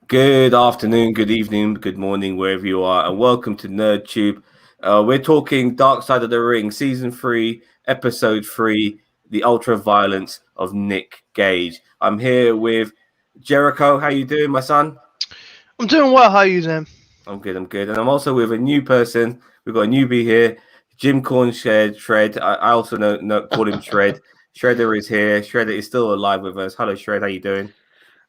Good afternoon, good evening, good morning, wherever you are, and welcome to NerdTube. We're talking Dark Side of the Ring, Season 3, Episode 3, The Ultra Violence of Nick Gage. I'm here with Jericho. How you doing, my son? I'm doing well. How are you, Sam? I'm good. And I'm also with a new person. We've got a newbie here, Jim Corn Shred. I also call him Shred. Shredder is here. Shredder is still alive with us. Hello, Shred. How you doing?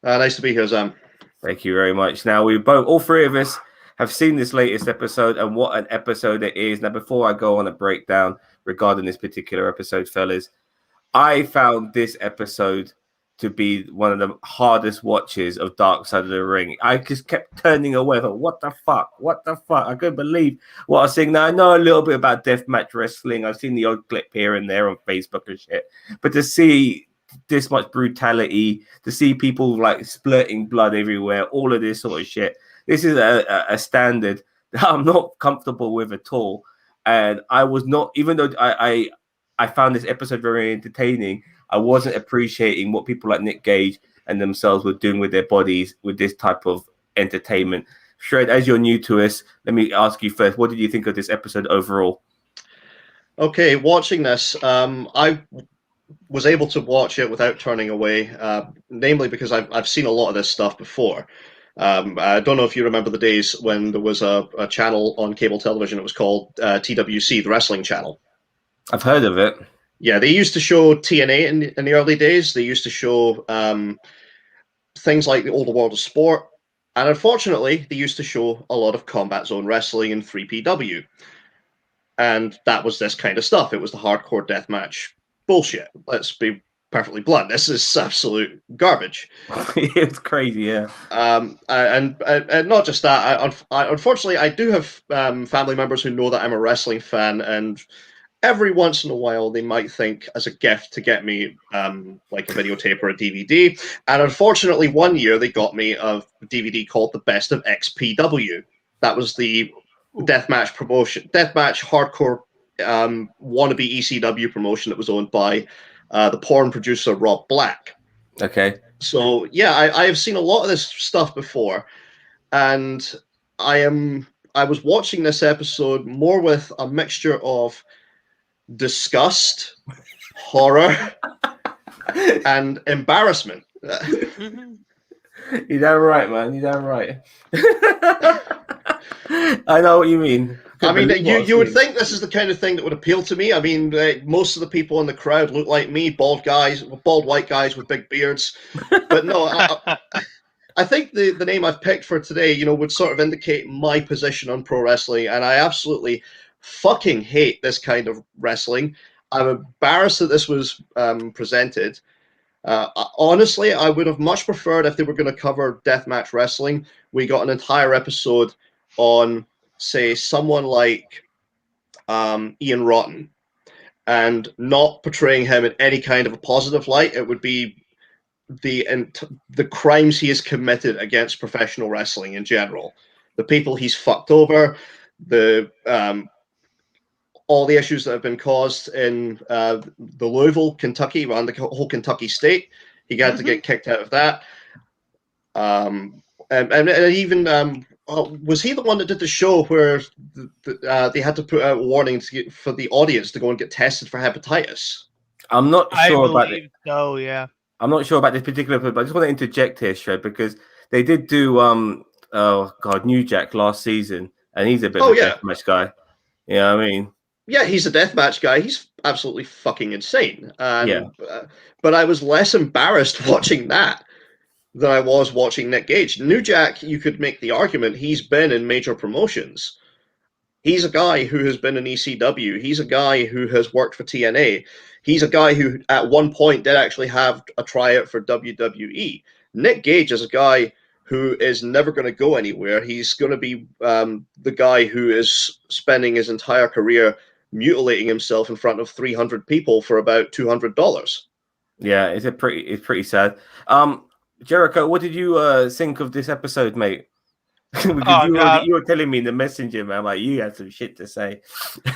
Nice to be here, Sam. Thank you very much. Now, all three of us have seen this latest episode, and what an episode it is. Now, before I go on a breakdown regarding this particular episode, fellas, I found this episode to be one of the hardest watches of Dark Side of the Ring. I just kept turning away. Thought, what the fuck? What the fuck? I couldn't believe what I was seeing. Now, I know a little bit about deathmatch wrestling. I've seen the odd clip here and there on Facebook and shit. But to see this much brutality, to see people like splurting blood everywhere, all of this sort of shit. This is a standard that I'm not comfortable with at all. And I was not, even though I found this episode very entertaining, I wasn't appreciating what people like Nick Gage and themselves were doing with their bodies with this type of entertainment. Shred, as you're new to us, let me ask you first, what did you think of this episode overall? Okay, watching this, I was able to watch it without turning away, namely because I've seen a lot of this stuff before. I don't know if you remember the days when there was a channel on cable television. It was called TWC, the wrestling channel. I've heard of it. Yeah, they used to show TNA in the early days. They used to show things like the Older World of Sport. And unfortunately, they used to show a lot of Combat Zone Wrestling and 3PW. And that was this kind of stuff. It was the hardcore deathmatch bullshit. Let's be perfectly blunt. This is absolute garbage. It's crazy, yeah. And not just that. Unfortunately, I do have family members who know that I'm a wrestling fan, and every once in a while they might think as a gift to get me like a videotape or a DVD. And unfortunately, one year they got me a DVD called The Best of XPW. That was the deathmatch promotion, deathmatch hardcore wannabe ECW promotion that was owned by the porn producer Rob Black. Okay. So yeah, I have seen a lot of this stuff before, and I was watching this episode more with a mixture of disgust, horror, and embarrassment. You're damn right, man. You're damn right. I know what you mean. I mean, you would think this is the kind of thing that would appeal to me. I mean, most of the people in the crowd look like me, bald white guys with big beards. But no, I think the name I've picked for today, would sort of indicate my position on pro wrestling, and I absolutely fucking hate this kind of wrestling. I'm embarrassed that this was presented. Honestly, I would have much preferred if they were going to cover deathmatch wrestling. We got an entire episode on, say, someone like Ian Rotten, and not portraying him in any kind of a positive light. It would be the crimes he has committed against professional wrestling in general, the people he's fucked over, the all the issues that have been caused in the Louisville, Kentucky, around the whole Kentucky state. He got to get kicked out of that. And even was he the one that did the show where they had to put out warnings for the audience to go and get tested for hepatitis? I'm not sure about it. Oh, yeah. I'm not sure about this particular, but I just want to interject here, Shred, because they did do New Jack last season, and he's a bit of a deathmatch guy. You know what I mean? Yeah, he's a deathmatch guy. He's absolutely fucking insane. And, yeah. But I was less embarrassed watching that than I was watching Nick Gage. New Jack, you could make the argument he's been in major promotions. He's a guy who has been in ECW. He's a guy who has worked for TNA. He's a guy who at one point did actually have a tryout for WWE. Nick Gage is a guy who is never going to go anywhere. He's going to be the guy who is spending his entire career mutilating himself in front of 300 people for about $200. Yeah, it's pretty sad. Jericho, what did you think of this episode, mate? Because you were telling me in the messenger, man, like you had some shit to say.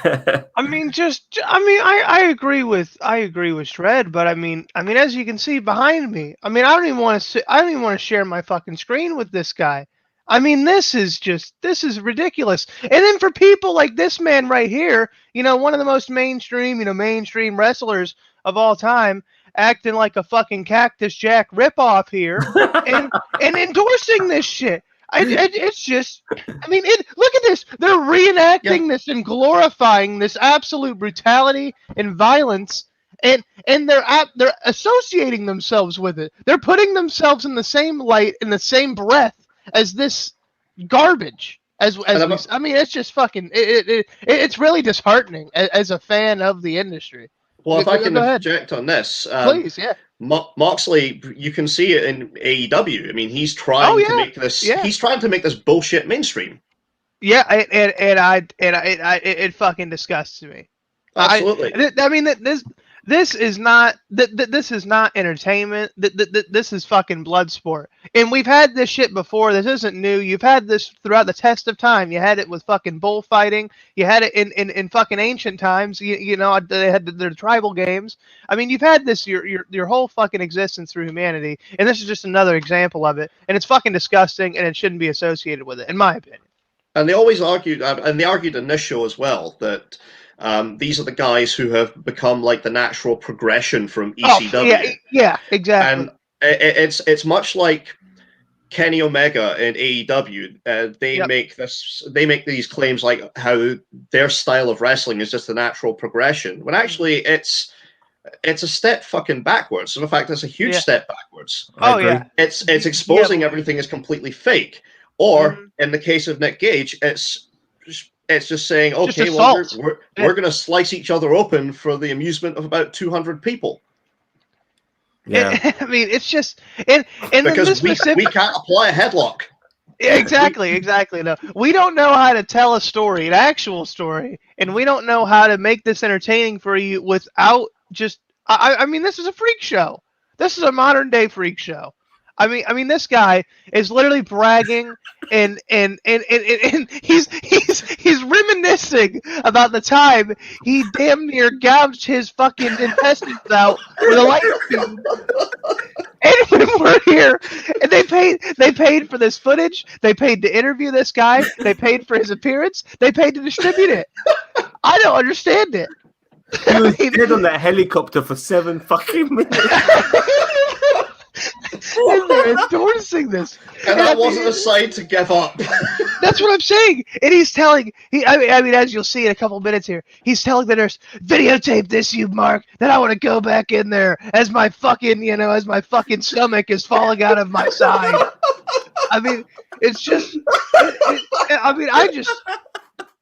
I mean, I agree with Shred, but I mean, as you can see behind me, I mean, I don't even want to share my fucking screen with this guy. I mean, this is ridiculous. And then for people like this man right here, one of the most mainstream wrestlers of all time, acting like a fucking Cactus Jack ripoff here, and endorsing this shit. It's just, I mean, look at this. They're reenacting this and glorifying this absolute brutality and violence, and they're associating themselves with it. They're putting themselves in the same light, in the same breath as this garbage. I mean, it's just fucking. It's really disheartening as a fan of the industry. Well, if I can object on this, please, yeah. Moxley, you can see it in AEW. I mean, he's trying to make this. Yeah. He's trying to make this bullshit mainstream. Yeah, it fucking disgusts me. Absolutely. I mean, this is not entertainment. This is fucking blood sport. And we've had this shit before. This isn't new. You've had this throughout the test of time. You had it with fucking bullfighting. You had it in fucking ancient times. You know, they had their tribal games. I mean, you've had this your whole fucking existence through humanity. And this is just another example of it. And it's fucking disgusting, and it shouldn't be associated with it, in my opinion. And they always argued, and they argued in this show as well, that these are the guys who have become like the natural progression from ECW. Oh, yeah, exactly. And it's much like Kenny Omega in AEW. They make these claims like how their style of wrestling is just a natural progression, when actually it's a step fucking backwards. In fact, it's a huge step backwards. Oh yeah, it's exposing everything as completely fake. Or in the case of Nick Gage, it's just saying, okay, well, we're going to slice each other open for the amusement of about 200 people. Yeah, I mean, it's just because we can't apply a headlock. Exactly. No, we don't know how to tell a story, an actual story, and we don't know how to make this entertaining for you without just. I mean, this is a freak show. This is a modern day freak show. I mean, this guy is literally bragging and he's reminiscing about the time he damn near gouged his fucking intestines out with a light tube. And when we're here, and they paid for this footage, they paid to interview this guy, they paid for his appearance, they paid to distribute it. I don't understand it. He was dead on that helicopter for 7 fucking minutes. And they're endorsing this, and that wasn't a sign to give up. That's what I'm saying. And he's telling, I mean, as you'll see in a couple minutes here, he's telling the nurse, "Videotape this, you Mark. That I want to go back in there as my fucking stomach is falling out of my side." I mean, it's just,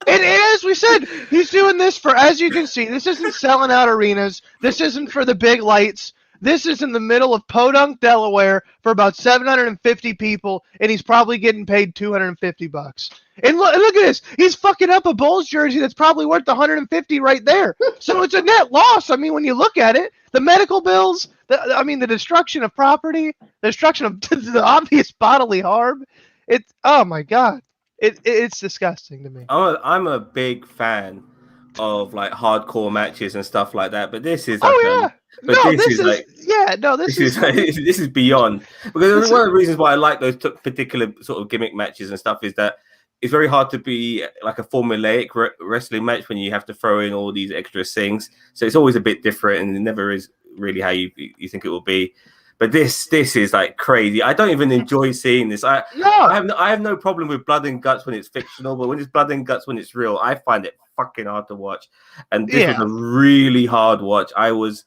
And as we said, he's doing this for, as you can see, this isn't selling out arenas. This isn't for the big lights. This is in the middle of Podunk, Delaware, for about 750 people, and he's probably getting paid $250. And look at this. He's fucking up a Bulls jersey that's probably worth $150 right there. So it's a net loss. I mean, when you look at it, the medical bills, the destruction of property, the destruction of the obvious bodily harm. Oh my God. It's disgusting to me. I'm a big fan of like hardcore matches and stuff like that, but this is this is beyond, because one of the reasons why I like those particular sort of gimmick matches and stuff is that it's very hard to be like a formulaic wrestling match when you have to throw in all these extra things. So it's always a bit different, and it never is really how you think it will be. But this is like crazy. I don't even enjoy seeing this. I have no problem with blood and guts when it's fictional, but when it's blood and guts when it's real, I find it fucking hard to watch. And this was a really hard watch. I was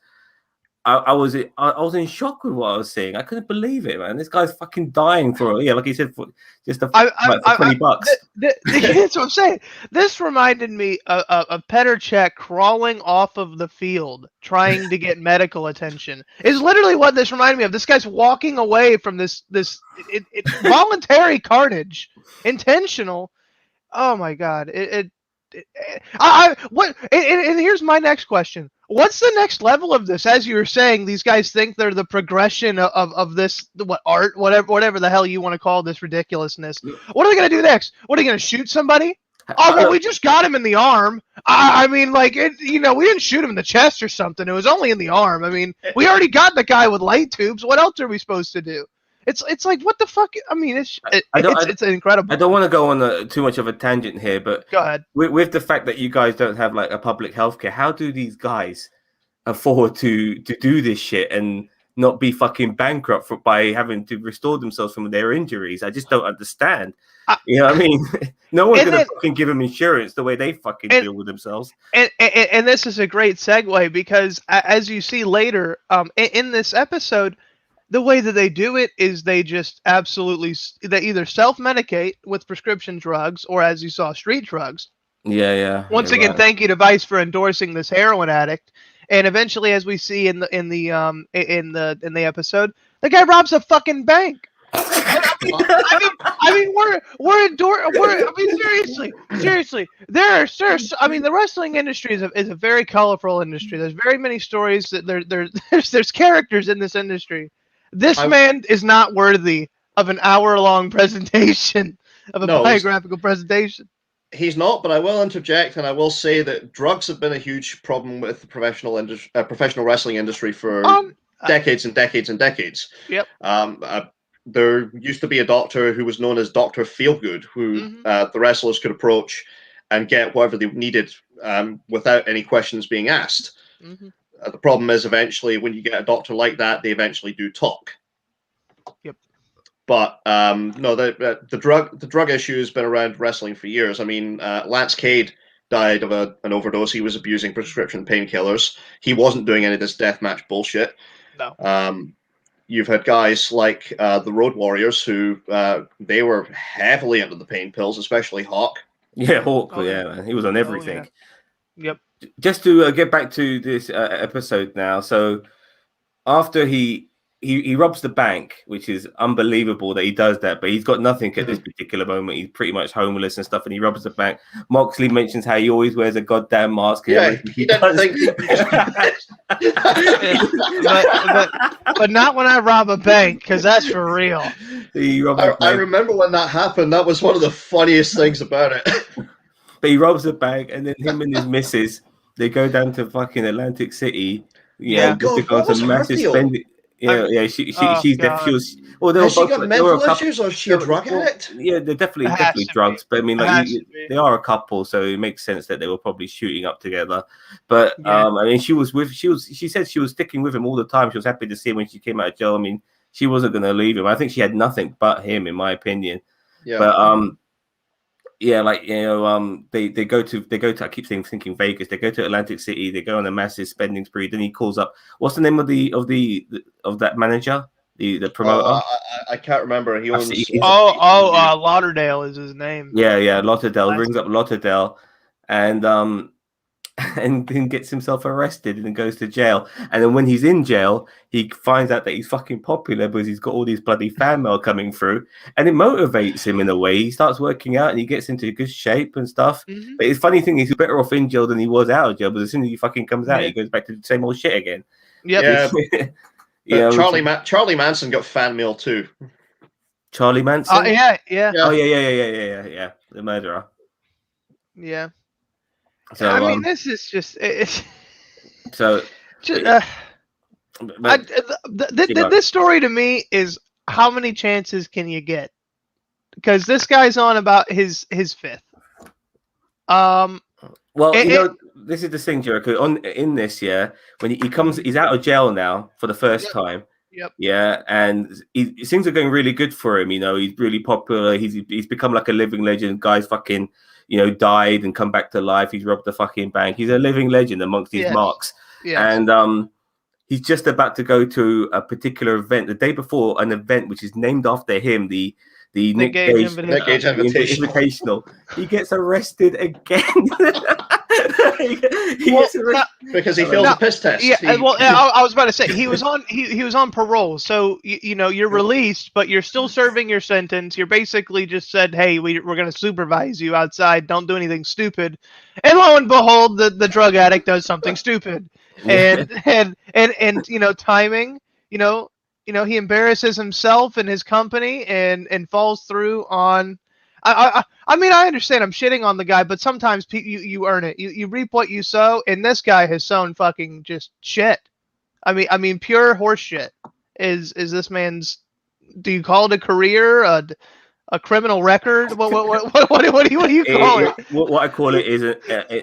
in shock with what I was seeing. I couldn't believe it, man. This guy's fucking dying for like he said, for just for $20. That's what I'm saying. This reminded me of Petr Cech crawling off of the field trying to get medical attention. Is literally what this reminded me of. This guy's walking away from this voluntary carnage, intentional. Oh my God! And here's my next question. What's the next level of this? As you were saying, these guys think they're the progression of this art, whatever the hell you want to call this ridiculousness. What are they gonna do next? What are they gonna shoot somebody? Oh well, we just got him in the arm. I mean, like we didn't shoot him in the chest or something. It was only in the arm. I mean, we already got the guy with light tubes. What else are we supposed to do? It's like, what the fuck? I mean, it's incredible. I don't want to go on too much of a tangent here, but go ahead. With the fact that you guys don't have like a public healthcare, how do these guys afford to do this shit and not be fucking bankrupt by having to restore themselves from their injuries? I just don't understand. You know what I mean? No one's gonna fucking give them insurance the way they fucking deal with themselves. And this is a great segue, because as you see later, in this episode, the way that they do it is they just they either self-medicate with prescription drugs, or, as you saw, street drugs. Yeah. Once again, right. Thank you to Vice for endorsing this heroin addict. And eventually, as we see in the episode, the guy robs a fucking bank. Seriously. The wrestling industry is a very colorful industry. There's very many stories that there's characters in this industry. This man is not worthy of an hour-long presentation, of a biographical presentation. He's not, but I will interject, and I will say that drugs have been a huge problem with the professional wrestling industry for decades and decades and decades. Yep. There used to be a doctor who was known as Dr. Feelgood, who the wrestlers could approach and get whatever they needed without any questions being asked. Mm-hmm. The problem is, eventually, when you get a doctor like that, they eventually do talk. Yep. But no, the drug issue has been around wrestling for years. I mean, Lance Cade died of an overdose. He was abusing prescription painkillers. He wasn't doing any of this deathmatch bullshit. No. You've had guys like the Road Warriors who they were heavily into the pain pills, especially Hawk. Yeah, Hawk. Man. He was on everything. Oh, yeah. Yep. Just to get back to this episode now. So after he robs the bank, which is unbelievable that he does that, but he's got nothing at this particular moment. He's pretty much homeless and stuff, and he robs the bank. Moxley mentions how he always wears a goddamn mask. Yeah, he doesn't think. but not when I rob a bank, because that's for real. I remember when that happened. That was one of the funniest things about it. But he robs the bank, and then him and his missus, they go down to fucking Atlantic City. Yeah, God, to go to massive spending. Yeah, she was. Well, has she got mental issues, or is she a drug addict? Yeah, they're definitely drugs. But I mean, like, they are a couple, so it makes sense that they were probably shooting up together. But I mean, she said she was sticking with him all the time. She was happy to see him when she came out of jail. I mean, she wasn't going to leave him. I think she had nothing but him, in my opinion. Yeah. But yeah, like, they go to I keep thinking Vegas. They go to Atlantic City. They go on a massive spending spree. Then he calls up. What's the name of that manager? The promoter. I can't remember. He owns. Lauderdale is his name. Yeah, Lauderdale rings up Lauderdale, and then gets himself arrested and then goes to jail. And then when he's in jail, he finds out that he's fucking popular because he's got all these bloody fan mail coming through, and it motivates him in a way. He starts working out and he gets into good shape and stuff. Mm-hmm. But it's funny thing, he's better off in jail than he was out of jail. But as soon as he fucking comes out, he goes back to the same old shit again. Yep. Yeah. Charlie Manson got fan mail too. Charlie Manson. Oh yeah. Oh yeah. The murderer. Yeah. So, I mean, this is just. This story to me is, how many chances can you get? Because this guy's on about his fifth. Well, this is the thing, Jericho. In this, when he comes, he's out of jail now for the first time. Yep. Yeah, and things are going really good for him. He's really popular. He's become like a living legend. Guys fucking, died and come back to life. He's robbed the fucking bank. He's a living legend amongst these marks. Yeah. And he's just about to go to a particular event the day before, an event which is named after him. The the Nick Gage Nick Gage Invitational. Invitational. He gets arrested again. he Well, gets arrested. Because he failed the piss test. Yeah, well, I was about to say he was on he was on parole, so you know you're released, but you're still serving your sentence. You're basically just said, hey, we're going to supervise you outside. Don't do anything stupid. And lo and behold, the drug addict does something stupid, and you know timing. You know he embarrasses himself and his company and falls through on. I mean, I understand I'm shitting on the guy, but sometimes you earn it. You reap what you sow, and this guy has sown fucking just shit. I mean, pure horse shit. Is this man's? Do you call it a career? A criminal record? What do you call it? What I call it is an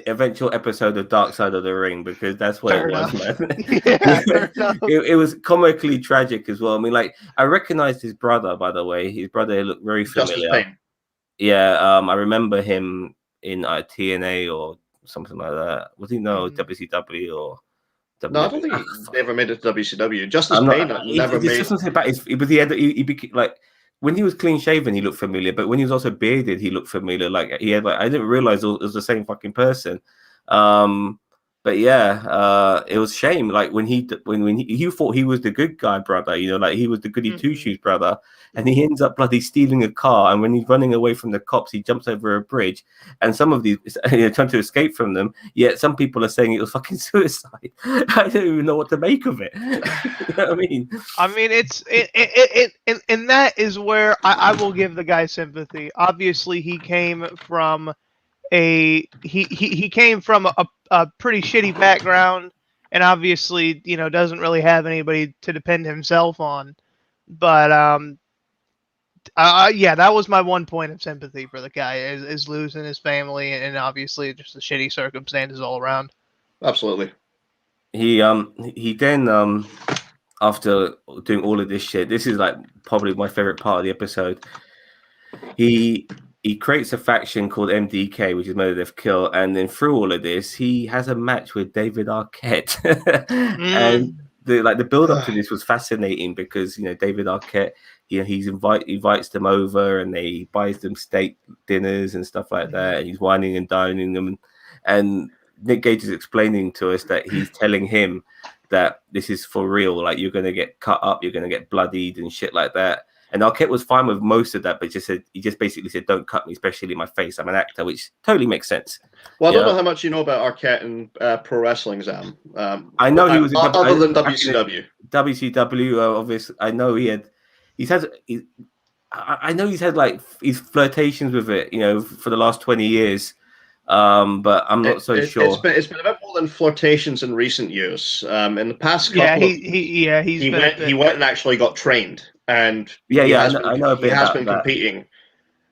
eventual episode of Dark Side of the Ring, because that's what Fair it was, enough. man. Yeah, it was comically tragic as well. I mean, like, I recognized his brother, by the way. His brother looked very familiar. Justice Payne. Yeah, I remember him in TNA or something like that. Was he WCW or? No, I don't think he ever made it to WCW. Justice Payne never made. Something about he became like, when he was clean shaven, he looked familiar, but when he was also bearded, he looked familiar. Like, he had, like, I didn't realize it was the same fucking person. But yeah, it was shame. Like, when he thought he was the good guy brother, you know, like he was the goody two shoes brother, and he ends up bloody stealing a car. And when he's running away from the cops, he jumps over a bridge, and some of these trying to escape from them. Yet some people are saying it was fucking suicide. I don't even know what to make of it. You know what I mean? I mean, and that is where I will give the guy sympathy. Obviously, he came from he came from a pretty shitty background, and obviously, you know, doesn't really have anybody to depend himself on. But yeah, that was my one point of sympathy for the guy is losing his family, and obviously just the shitty circumstances all around. Absolutely. He then after doing all of this shit, this is like probably my favorite part of the episode. He creates a faction called MDK, which is Murder Death Kill, and then through all of this, he has a match with David Arquette, and the build up to this was fascinating because, you know, David Arquette, you know, he invites them over, and he buys them steak dinners and stuff like that, and he's whining and dining them, and Nick Gage is explaining to us that he's telling him that this is for real, like, you're gonna get cut up, you're gonna get bloodied and shit like that. And Arquette was fine with most of that, but he just basically said, "Don't cut me, especially my face. I'm an actor," which totally makes sense. Well, I don't know how much you know about Arquette and pro wrestling, Zam. I know he was other than WCW. WCW, obviously. I know I know he's had like his flirtations with it, you know, for the last 20 years. But I'm not so sure. It's been a bit more than flirtations in recent years. In the past couple, he went and actually got trained. And I know a bit. He has been that. competing.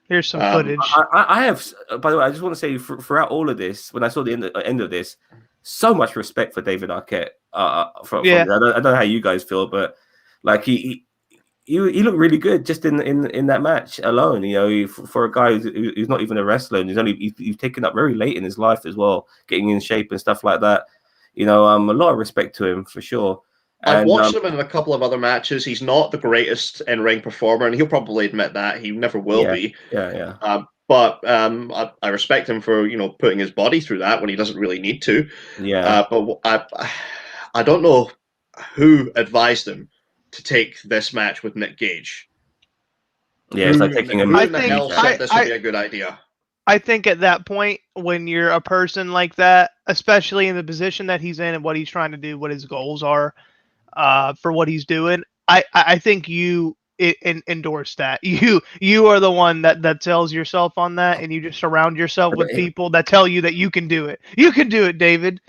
Here's some footage. I have, by the way, I just want to say throughout all of this, when I saw the end of this, so much respect for David Arquette. I don't know how you guys feel, but like he looked really good just in that match alone. You know, for a guy who's not even a wrestler, and he's taken up very late in his life as well, getting in shape and stuff like that. You know, a lot of respect to him for sure. I've watched him in a couple of other matches. He's not the greatest in-ring performer, and he'll probably admit that. He never will be. Yeah. But I respect him for, you know, putting his body through that when he doesn't really need to. Yeah. But I don't know who advised him to take this match with Nick Gage. Yeah, it's like taking him. Who in the hell said this would be a good idea? I think at that point, when you're a person like that, especially in the position that he's in and what he's trying to do, what his goals are, for what he's doing, I think you endorse that. You are the one that tells yourself on that, and you just surround yourself with people that tell you that you can do it. You can do it, David.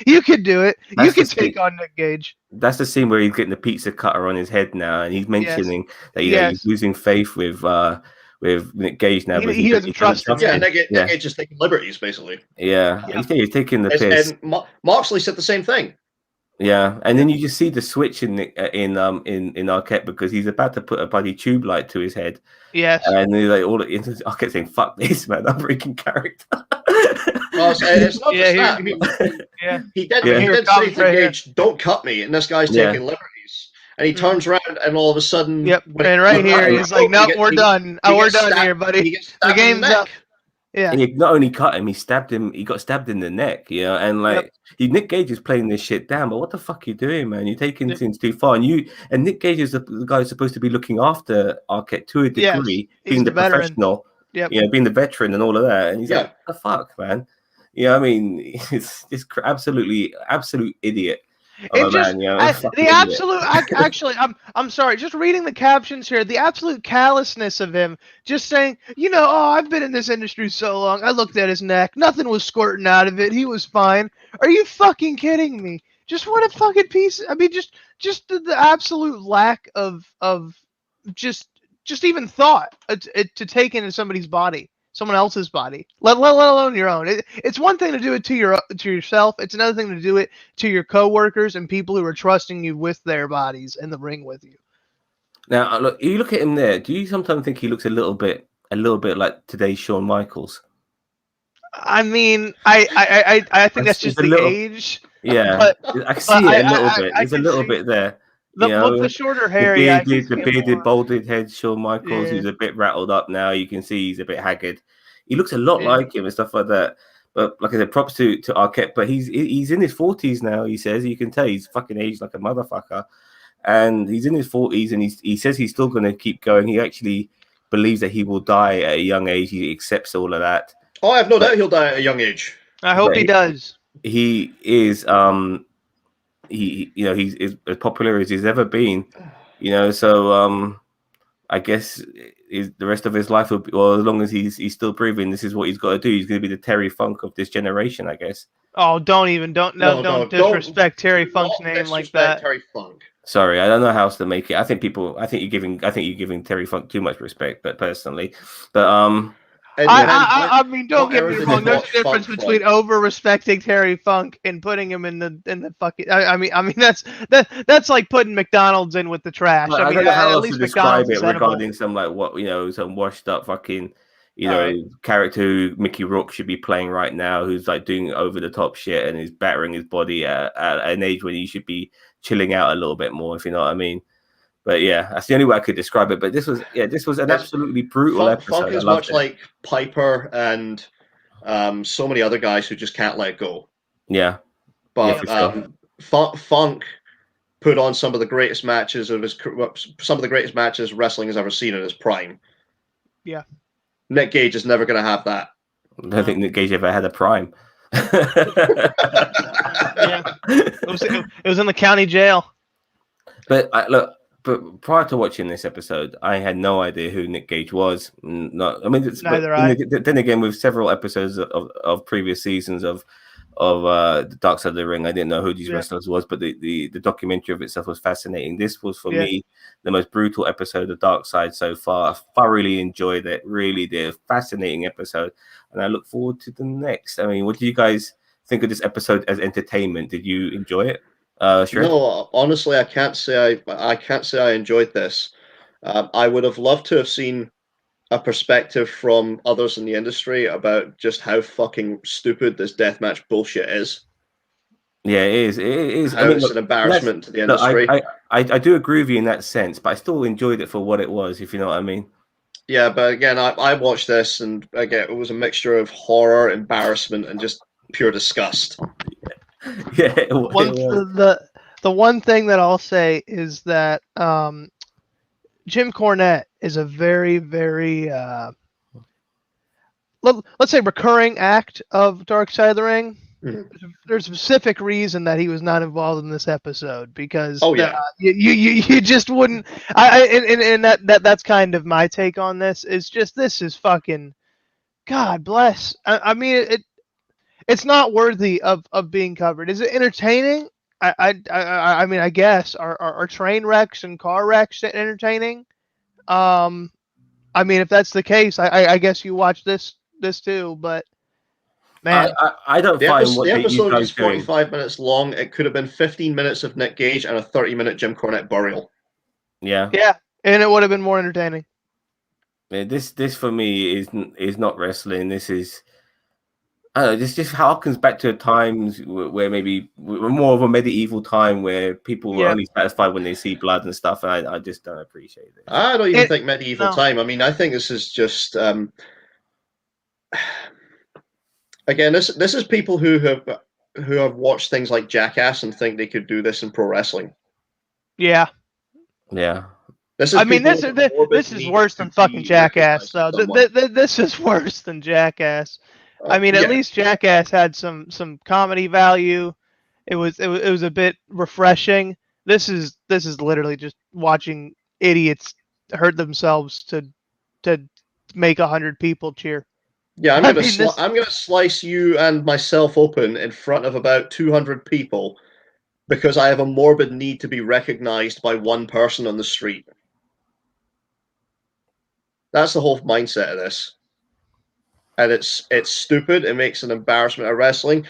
You can do it. You can take on Nick Gage. That's the scene where he's getting the pizza cutter on his head now, and he's mentioning that he's losing faith with Nick Gage now. He doesn't trust him. Yeah, Nick Gage is taking liberties, basically. Yeah. He's taking the piss. And Moxley said the same thing. Yeah, and then you just see the switch in Arquette, because he's about to put a bloody tube light to his head. Yes, and he's like Arquette saying, "Fuck this, man! I'm breaking character." Well, it's not just that. He did say to Gage, "Don't cut me," and this guy's taking liberties. and he turns around, and all of a sudden, Yep. when And right here, he's like, "No, we're done. Oh, we're done here, buddy. He gets The stabbed in game's up." Yeah. And he not only cut him, he stabbed him. He got stabbed in the neck, you know. And like, Nick Gage is playing this shit down. But what the fuck are you doing, man? You're taking things too far. And Nick Gage is the guy who's supposed to be looking after Arquette to a degree, being the professional, being the veteran and all of that. And he's like, what the fuck, man? You know, I mean, it's just absolute idiot. It just the absolute. Actually, I'm sorry. Just reading the captions here, the absolute callousness of him, just saying, oh, I've been in this industry so long. I looked at his neck. Nothing was squirting out of it. He was fine. Are you fucking kidding me? Just what a fucking piece. I mean, just the absolute lack of just even thought to take into somebody's body. Someone else's body, let alone your own. It's one thing to do it to yourself. It's another thing to do it to your coworkers and people who are trusting you with their bodies in the ring with you. Now, look, you look at him there. Do you sometimes think he looks a little bit like today's Shawn Michaels? I mean, I think that's just the age. Yeah, but I see it a little bit. There's a little bit there. The shorter hair, the bearded, balded head, Shawn Michaels. He's a bit rattled up now. You can see he's a bit haggard. He looks a lot like him and stuff like that. But like I said, props to Arquette. But he's in his 40s now. He says you can tell he's fucking aged like a motherfucker, and he's in his 40s, and he says he's still going to keep going. He actually believes that he will die at a young age. He accepts all of that. Oh, I have no doubt he'll die at a young age. I hope he does. He is he's as popular as he's ever been, so I guess the rest of his life will be, well, as long as he's still breathing, this is what he's got to do. He's going to be the Terry Funk of this generation, I guess. Oh, don't disrespect Terry Funk's name like that. Terry Funk. Sorry, I don't know how else to make it. I think you're giving Terry Funk too much respect, but personally, I mean, don't get me wrong. There's a difference between over-respecting Terry Funk and putting him in the fucking. I mean that's like putting McDonald's in with the trash. I don't know how else to describe it regarding some some washed up fucking character who Mickey Rourke should be playing right now, who's like doing over the top shit and is battering his body at an age when he should be chilling out a little bit more, if you know what I mean. But yeah, that's the only way I could describe it. But this was an absolutely brutal episode. Funk is much like Piper and so many other guys who just can't let go. Yeah, but Funk put on some of the greatest matches wrestling has ever seen in his prime. Yeah, Nick Gage is never going to have that. I don't think Nick Gage ever had a prime. It was in the county jail. But But prior to watching this episode, I had no idea who Nick Gage was. Then again, with several episodes of previous seasons of the Dark Side of the Ring, I didn't know who these wrestlers was. But the documentary of itself was fascinating. This was for me the most brutal episode of Dark Side so far. I thoroughly enjoyed it. Really did. Fascinating episode, and I look forward to the next. I mean, what do you guys think of this episode as entertainment? Did you enjoy it? No, honestly, I can't say I enjoyed this. I would have loved to have seen a perspective from others in the industry about just how fucking stupid this deathmatch bullshit is. Yeah, it is. It is. It's an embarrassment to the industry. I do agree with you in that sense, but I still enjoyed it for what it was, if you know what I mean. Yeah, but again, I watched this, and again, it was a mixture of horror, embarrassment, and just pure disgust. Yeah. The one thing that I'll say is that Jim Cornette is a very, very let's say recurring act of Dark Side of the Ring. Mm-hmm. There's a specific reason that he was not involved in this episode because you just wouldn't. And that's kind of my take on this. Is just this is fucking God bless. I mean it's not worthy of being covered. Is it entertaining? I mean, I guess are train wrecks and car wrecks entertaining? I mean, if that's the case, I guess you watch this too. But man, I don't find what the episode is 45 minutes long. It could have been 15 minutes of Nick Gage and a 30-minute Jim Cornette burial. Yeah, and it would have been more entertaining. Yeah, this for me is not wrestling. This is. I don't know, this just harkens back to times where maybe we're more of a medieval time where people were only satisfied when they see blood and stuff, and I just don't appreciate this. I don't even think medieval time. I mean, I think this is just again, this is people who have watched things like Jackass and think they could do this in pro wrestling. Yeah. This is worse than fucking Jackass, though. This is worse than Jackass. I mean, at least Jackass had some comedy value. It was a bit refreshing. This is literally just watching idiots hurt themselves to make 100 people cheer. Yeah, I'm gonna slice you and myself open in front of about 200 people because I have a morbid need to be recognized by one person on the street. That's the whole mindset of this. And it's stupid. It makes an embarrassment of wrestling.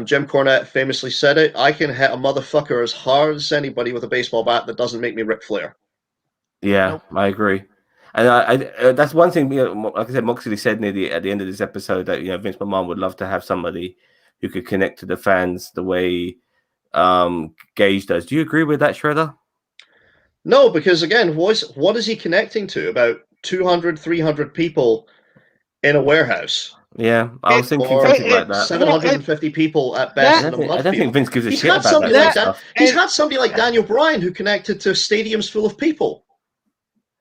Jim Cornette famously said it. I can hit a motherfucker as hard as anybody with a baseball bat that doesn't make me Ric Flair. Yeah, nope. I agree. And I that's one thing, like I said, Moxley said at the end of this episode that, Vince McMahon would love to have somebody who could connect to the fans the way Gage does. Do you agree with that, Shredder? No, because again, what is he connecting to? About 200, 300 people in a warehouse. Yeah, I was thinking something like that. 750 people at best in a mud I don't think Vince gives a shit about that. He's had somebody like Daniel Bryan who connected to stadiums full of people.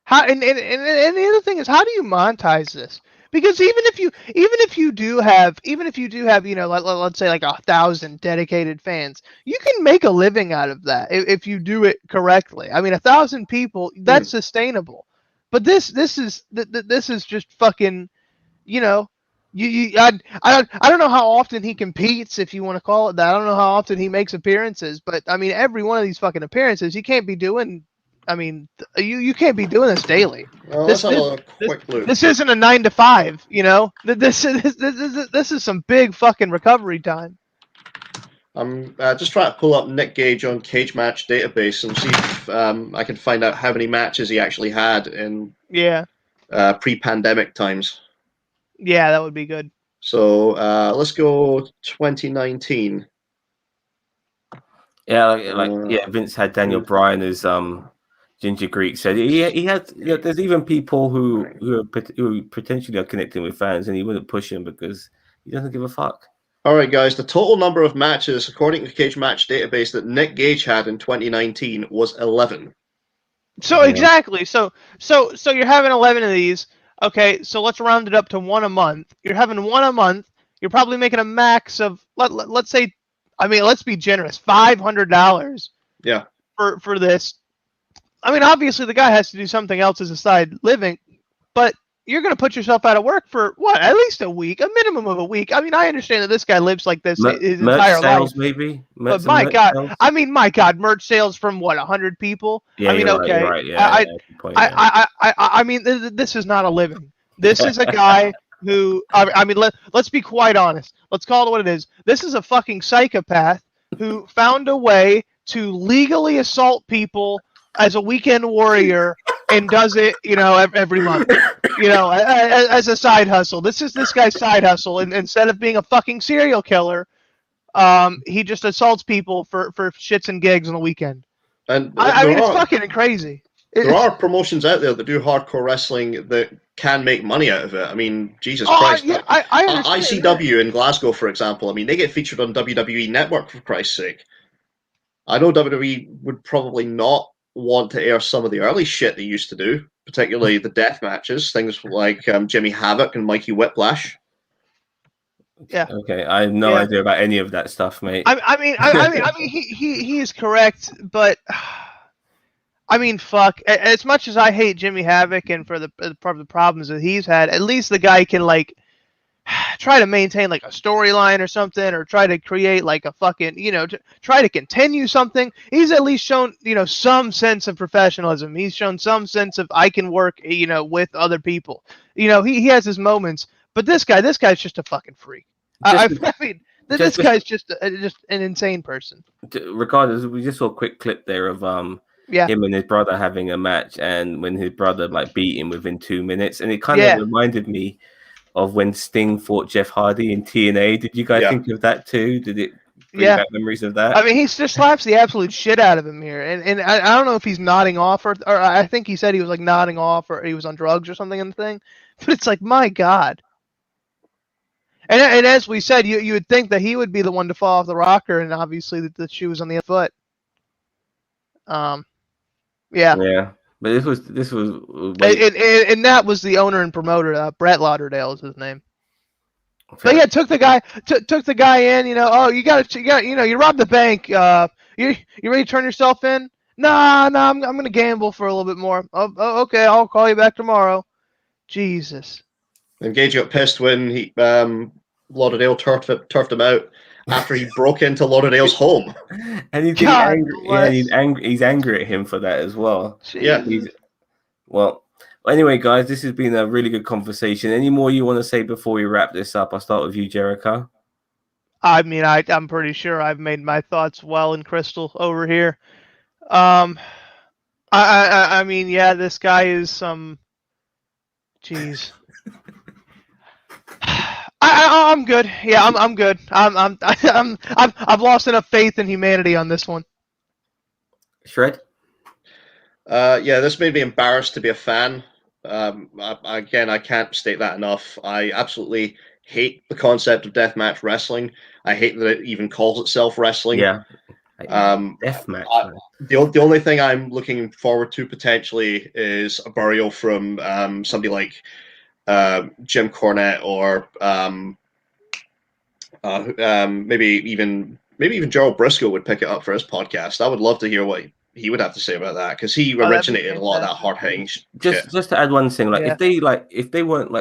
And the other thing is, how do you monetize this? Because even if you do have let's say like 1,000 dedicated fans, you can make a living out of that if you do it correctly. I mean, 1,000 people, that's sustainable. But this is just fucking, I don't know how often he competes, if you want to call it that. I don't know how often he makes appearances, but I mean, every one of these fucking appearances, you can't be doing. I mean, you can't be doing this daily. Well, this isn't a 9 to 5. This is some big fucking recovery time. I'm just trying to pull up Nick Gage on Cage Match Database and see if I can find out how many matches he actually had in pre-pandemic times. Yeah, that would be good. So let's go 2019. Yeah, Vince had Daniel Bryan as Ginger Greek said. He had. There's even people who potentially are connecting with fans, and he wouldn't push him because he doesn't give a fuck. All right, guys. The total number of matches, according to the Cage Match Database, that Nick Gage had in 2019 was 11. So exactly. So you're having 11 of these. Okay, so let's round it up to one a month. You're having one a month. You're probably making a max of let's say, I mean, let's be generous, $500. Yeah. For this. I mean, obviously the guy has to do something else as a side living, but you're going to put yourself out of work for what? At least a week, a minimum of a week. I mean, I understand that this guy lives like this his entire life. Maybe. But my God, merch sales from what? 100 people? Yeah, I mean, okay. Right, yeah, I mean, this is not a living. This is a guy who, I mean, let's be quite honest. Let's call it what it is. This is a fucking psychopath who found a way to legally assault people as a weekend warrior and does it, every month, as a side hustle. This is this guy's side hustle. And instead of being a fucking serial killer, he just assaults people for shits and gigs on the weekend. And I mean, it's fucking crazy. There are promotions out there that do hardcore wrestling that can make money out of it. I mean, Jesus Christ. Yeah, I understand ICW in Glasgow, for example, I mean, they get featured on WWE Network, for Christ's sake. I know WWE would probably not want to air some of the early shit they used to do, particularly the death matches, things like Jimmy Havoc and Mikey Whiplash. Yeah. Okay, I have no idea about any of that stuff, mate. I mean, he is correct, but I mean, fuck. As much as I hate Jimmy Havoc and for the problems that he's had, at least the guy can try to maintain a storyline or something, or try to create a fucking, try to continue something. He's at least shown, some sense of professionalism. He's shown some sense of I can work, with other people. He has his moments, but this guy's just a fucking freak. I mean, this guy's just an insane person. Regardless, we just saw a quick clip there of him and his brother having a match, and when his brother beat him within 2 minutes, and it kind of reminded me of when Sting fought Jeff Hardy in TNA. Did you guys Yeah. think of that too? Did it bring Yeah. back memories of that? I mean, he just slaps the absolute shit out of him here, and I don't know if he's nodding off or I think he said he was like nodding off or he was on drugs or something in the thing, but it's like, my God. And as we said, you would think that he would be the one to fall off the rocker, and obviously the shoe was on the other foot. Yeah. Yeah, but this was And that was the owner and promoter, Brett Lauderdale is his name. But yeah, took the guy in. Oh, you got you robbed the bank. You ready to turn yourself in? Nah, I'm gonna gamble for a little bit more. Oh, okay, I'll call you back tomorrow. Jesus. And Gage got pissed when he Lauderdale turfed him out after he broke into Lauderdale's home. And he's angry. Yeah, he's angry at him for that as well. Yeah. Well, anyway, guys, this has been a really good conversation. Any more you want to say before we wrap this up? I'll start with you, Jericho. I mean, I'm pretty sure I've made my thoughts well and crystal over here. I mean, yeah, this guy is some. Jeez. I'm good. Yeah, I'm good. I've lost enough faith in humanity on this one. Shred. Yeah, this made me embarrassed to be a fan. Again, I can't state that enough. I absolutely hate the concept of deathmatch wrestling. I hate that it even calls itself wrestling. Yeah. Deathmatch. The only thing I'm looking forward to potentially is a burial from somebody like Jim Cornette or maybe even Gerald Briscoe would pick it up for his podcast. I would love to hear what he would have to say about that, because he originated a lot of that hard hitting shit. Just to add one thing, if they weren't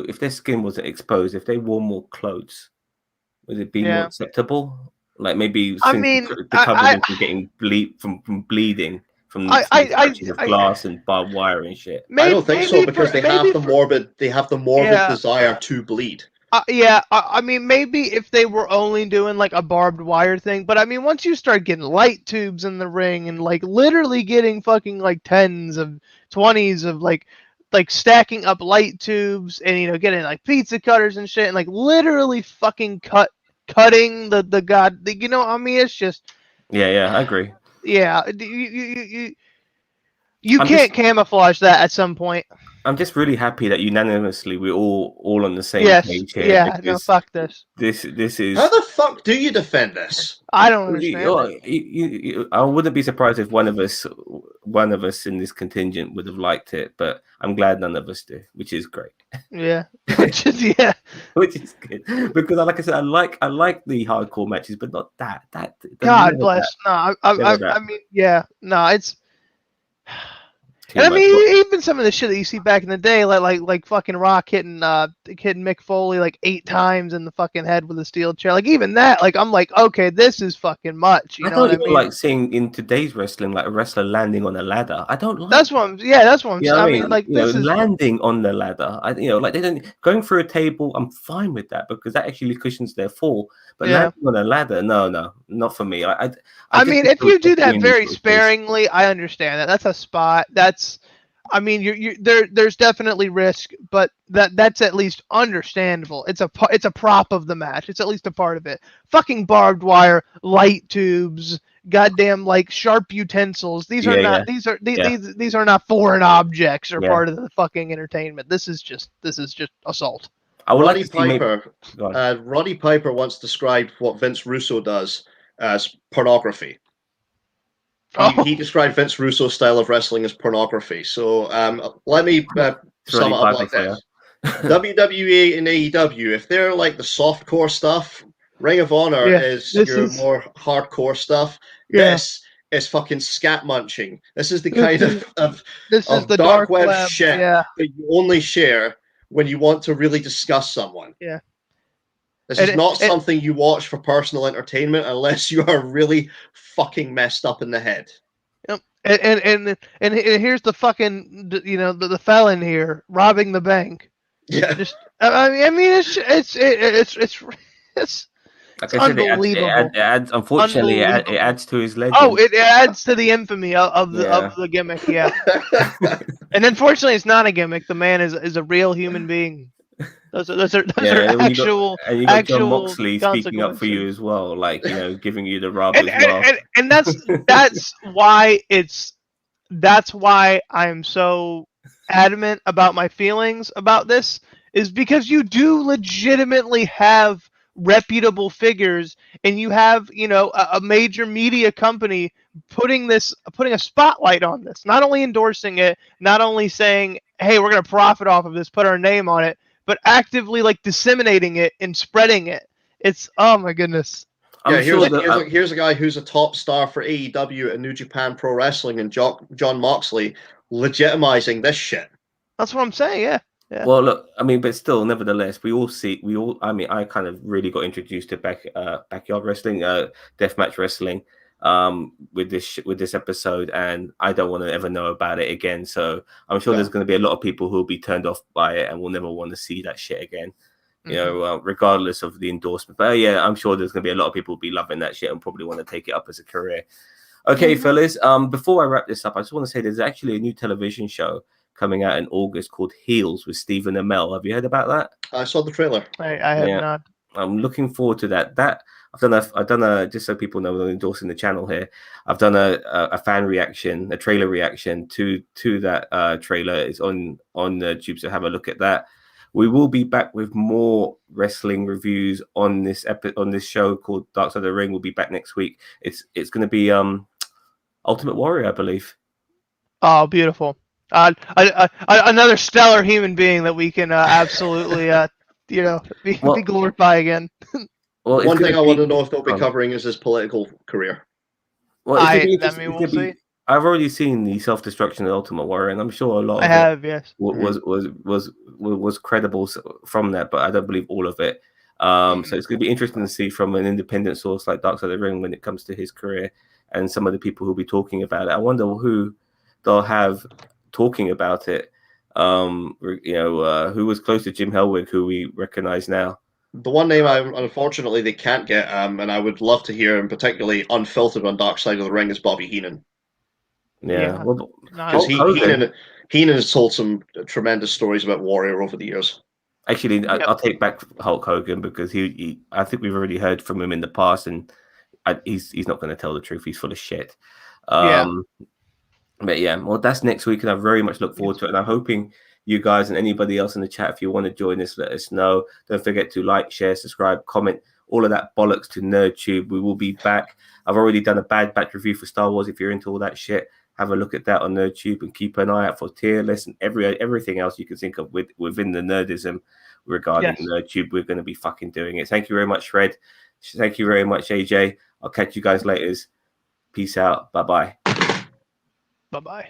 if their skin wasn't exposed, if they wore more clothes, would it be more acceptable? Like maybe to cover them from getting from bleeding from the glass and barbed wire and shit. I don't think so, because they have the morbid desire to bleed. I mean, maybe if they were only doing like a barbed wire thing, but I mean, once you start getting light tubes in the ring and like literally getting fucking like 10s of 20s of like stacking up light tubes and getting like pizza cutters and shit and like literally fucking cutting the I mean, it's just I agree. Yeah, you can't camouflage that at some point. I'm just really happy that unanimously we're all on the same page here. Yeah, no, fuck this. This is. How the fuck do you defend this? I don't understand. I wouldn't be surprised if one of us in this contingent would have liked it, but I'm glad none of us do, which is great. Yeah, which is good, because like I said, I like the hardcore matches, but not that. God bless. No, I mean, yeah, no, it's. And I mean, even some of the shit that you see back in the day, like fucking Rock hitting Mick Foley like 8 times in the fucking head with a steel chair, like even that, like I'm like, okay, this is fucking much. You know what I mean? Like seeing in today's wrestling, like a wrestler landing on a ladder. I don't like. That's what I'm. Yeah, that's what I'm saying. I mean, like this is landing on the ladder. Like they don't going through a table. I'm fine with that because that actually cushions their fall. But landing on a ladder, no, not for me. I mean, if you do that very sparingly, I understand that. That's a spot. I mean, there's definitely risk, but that's at least understandable. It's a prop of the match. It's at least a part of it. Fucking barbed wire, light tubes, goddamn like sharp utensils. These are not foreign objects or part of the fucking entertainment. This is just assault. Roddy Piper once described what Vince Russo does as pornography. He described Vince Russo's style of wrestling as pornography. So let me sum it up like this. WWE and AEW, if they're like the softcore stuff, Ring of Honor is more hardcore stuff. Yeah. This is fucking scat munching. This is the kind of the dark web shit that you only share when you want to really discuss someone. Yeah. This is not something you watch for personal entertainment unless you are really fucking messed up in the head. Yep. And here's the fucking the felon here robbing the bank. Yeah. I mean it's like I said, unbelievable. It adds to his legend. Oh, it adds to the infamy of the gimmick. Yeah. And unfortunately, it's not a gimmick. The man is a real human being. Those are Yeah, actual and you got John actual Moxley speaking up for you consequences. as well, like giving you the rub And as well. and that's why I'm so adamant about my feelings about this, is because you do legitimately have reputable figures, and you have a major media company putting a spotlight on this, not only endorsing it, not only saying, hey, we're going to profit off of this, put our name on it, but actively like disseminating it and spreading it. It's, oh my goodness. I'm sure that here's a guy who's a top star for AEW and New Japan Pro Wrestling, and John Moxley legitimizing this shit. That's what I'm saying. Yeah. Yeah. Well, look, I mean, but still, nevertheless, I mean, I kind of really got introduced to backyard wrestling, deathmatch wrestling, with this episode, and I don't want to ever know about it again. So I'm sure there's going to be a lot of people who will be turned off by it and will never want to see that shit again. Regardless of the endorsement. But yeah, I'm sure there's going to be a lot of people who will be loving that shit and probably want to take it up as a career. Okay, fellas. Before I wrap this up, I just want to say there's actually a new television show coming out in August called Heels with Stephen Amell. Have you heard about that? I saw the trailer. I have not. I'm looking forward to that. I've done a just so people know I'm endorsing the channel here. I've done a fan reaction, a trailer reaction to that trailer. It's on YouTube, so have a look at that. We will be back with more wrestling reviews on this show called Dark Side of the Ring. We'll be back next week. It's going to be Ultimate Warrior, I believe. Oh, beautiful. Another stellar human being that we can absolutely be glorify again. Well, one thing I want to know if they'll be covering is his political career. Well, we'll see. I've already seen the self-destruction of Ultimate Warrior, and I'm sure a lot of was credible from that, but I don't believe all of it. So it's going to be interesting to see from an independent source like Dark Side of the Ring when it comes to his career and some of the people who'll be talking about it. I wonder who they'll have talking about it. Who was close to Jim Hellwig, who we recognize now. The one name unfortunately they can't get, and I would love to hear him, particularly unfiltered on Dark Side of the Ring, is Bobby Heenan. Yeah, because Heenan has told some tremendous stories about Warrior over the years. Actually, I'll take back Hulk Hogan because I think we've already heard from him in the past, and he's not going to tell the truth. He's full of shit. But yeah, well, that's next week, and I very much look forward to it. And I'm hoping you guys and anybody else in the chat, if you want to join us, let us know. Don't forget to like, share, subscribe, comment, all of that bollocks to NerdTube. We will be back. I've already done a Bad Batch review for Star Wars. If you're into all that shit, have a look at that on NerdTube and keep an eye out for tier lists and everything else you can think of within the nerdism regarding NerdTube. We're going to be fucking doing it. Thank you very much, Fred. Thank you very much, AJ. I'll catch you guys later. Peace out. Bye-bye. Bye-bye.